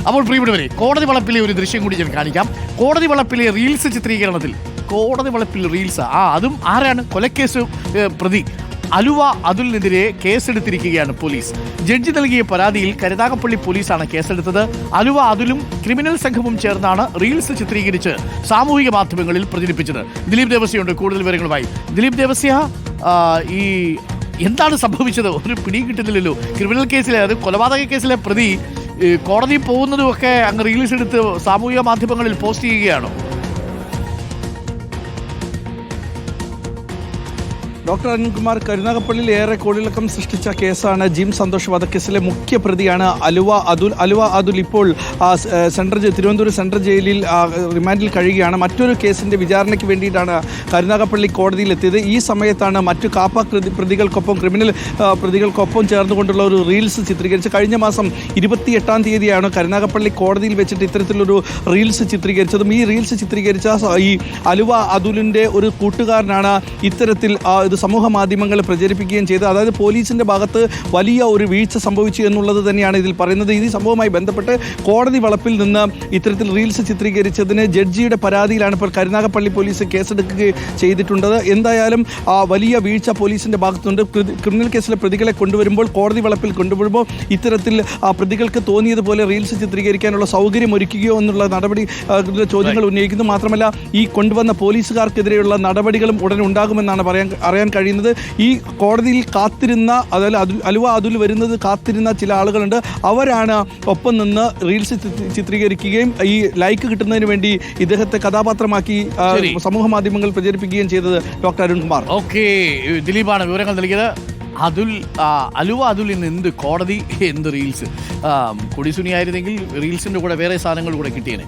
അപ്പോൾ പ്രിയപ്പെട്ടവരെ, കോടതി വളപ്പിലെ ഒരു ദൃശ്യം കൂടി ഞാൻ കാണിക്കാം. കോടതി വളപ്പിലെ റീൽസ് ചിത്രീകരണത്തിൽ കോടതി വളപ്പിൽ റീൽസ് അതും ആരാണ്? കൊലക്കേസ് പ്രതി അലുവ അതുലിനെതിരെ കേസെടുത്തിരിക്കുകയാണ് പോലീസ്. ജഡ്ജി നൽകിയ പരാതിയിൽ കരുനാഗപ്പള്ളി പോലീസാണ് കേസെടുത്തത്. അലുവ അതുലും ക്രിമിനൽ സംഘവും ചേർന്നാണ് റീൽസ് ചിത്രീകരിച്ച് സാമൂഹിക മാധ്യമങ്ങളിൽ പ്രചരിപ്പിച്ചത്. ദിലീപ് ദേവസ്യയുണ്ട് കൂടുതൽ വിവരങ്ങളുമായി. ദിലീപ് ദേവസ്യ, ഈ എന്താണ് സംഭവിച്ചത്? ഒരു പിടിയും കിട്ടുന്നില്ലല്ലോ. ക്രിമിനൽ കേസിലെ, അത് കൊലപാതക കേസിലെ പ്രതി കോടതിയിൽ പോകുന്നതുമൊക്കെ അങ്ങ് റീൽസ് എടുത്ത് സാമൂഹിക മാധ്യമങ്ങളിൽ പോസ്റ്റ് ചെയ്യുകയാണോ? ഡോക്ടർ അരുൺകുമാർ, കരുനാഗപ്പള്ളിയിൽ ഏറെ കോളിളക്കം സൃഷ്ടിച്ച കേസാണ് ജിം സന്തോഷ് വധക്കേസിലെ മുഖ്യ പ്രതിയാണ് അലുവ അതുൽ. ഇപ്പോൾ തിരുവനന്തപുരം സെൻട്രൽ ജയിലിൽ റിമാൻഡിൽ കഴിയുകയാണ്. മറ്റൊരു കേസിൻ്റെ വിചാരണയ്ക്ക് വേണ്ടിയിട്ടാണ് കരുനാഗപ്പള്ളി കോടതിയിലെത്തിയത്. ഈ സമയത്താണ് മറ്റു കാപ്പ പ്രതികൾക്കൊപ്പം, ക്രിമിനൽ പ്രതികൾക്കൊപ്പം ചേർന്നുകൊണ്ടുള്ള ഒരു റീൽസ് ചിത്രീകരിച്ച് കഴിഞ്ഞ മാസം 28-ാം തീയതിയാണ് കരുനാഗപ്പള്ളി കോടതിയിൽ വെച്ചിട്ട് ഇത്തരത്തിലൊരു റീൽസ് ചിത്രീകരിച്ചതും. ഈ റീൽസ് ചിത്രീകരിച്ച ഈ അലുവ അതുലിൻ്റെ ഒരു കൂട്ടുകാരനാണ് ഇത്തരത്തിൽ ഇത് സമൂഹ മാധ്യമങ്ങളിൽ പ്രചരിപ്പിക്കുകയും ചെയ്തത്. അതായത് പോലീസിൻ്റെ ഭാഗത്ത് വലിയ ഒരു വീഴ്ച സംഭവിച്ചു എന്നുള്ളത് തന്നെയാണ് ഇതിൽ പറയുന്നത്. ഈ സംഭവവുമായി ബന്ധപ്പെട്ട് കോടതി വളപ്പിൽ നിന്ന് ഇത്തരത്തിൽ റീൽസ് ചിത്രീകരിച്ചതിന് ജഡ്ജിയുടെ പരാതിയിലാണ് ഇപ്പോൾ കരുനാഗപ്പള്ളി പോലീസ് കേസെടുക്കുകയും ചെയ്തിട്ടുള്ളത്. എന്തായാലും വലിയ വീഴ്ച പോലീസിൻ്റെ ഭാഗത്തുണ്ട്. ക്രിമിനൽ കേസിലെ പ്രതികളെ കൊണ്ടുവരുമ്പോൾ, കോടതി വളപ്പിൽ കൊണ്ടുവരുമ്പോൾ ഇത്തരത്തിൽ പ്രതികൾക്ക് തോന്നിയതുപോലെ റീൽസ് ചിത്രീകരിക്കാനുള്ള സൗകര്യം ഒരുക്കുകയോ എന്നുള്ള നടപടി ചോദ്യങ്ങൾ ഉന്നയിക്കുന്നു. മാത്രമല്ല, ഈ കൊണ്ടുവന്ന പോലീസുകാർക്കെതിരെയുള്ള നടപടികളും ഉടൻ ഉണ്ടാകുമെന്നാണ് അറിയാൻ കഴിയുന്നത്. ഈ കോടതിയിൽ കാത്തിരുന്ന, അതായത് അലുവ അതുൽ വരുന്നത് കാത്തിരുന്ന ചില ആളുകളുണ്ട്. അവരാണ് ഒപ്പം നിന്ന് റീൽസ് ചിത്രീകരിക്കുകയും ഈ ലൈക്ക് കിട്ടുന്നതിന് വേണ്ടി ഇദ്ദേഹത്തെ കഥാപാത്രമാക്കി സമൂഹ മാധ്യമങ്ങൾ പ്രചരിപ്പിക്കുകയും ചെയ്തത്. ഡോക്ടർ അരുൺകുമാർ. ഓക്കെ, ദിലീപാണ് വിവരങ്ങൾ നൽകിയത്. അലുവ അതുലിന് എന്ത് കോടതി, എന്ത് റീൽസ്. കൊടിസുനിയായിരുന്നെങ്കിൽ റീൽസിൻ്റെ കൂടെ വേറെ സാധനങ്ങൾ കൂടെ കിട്ടിയേനെ.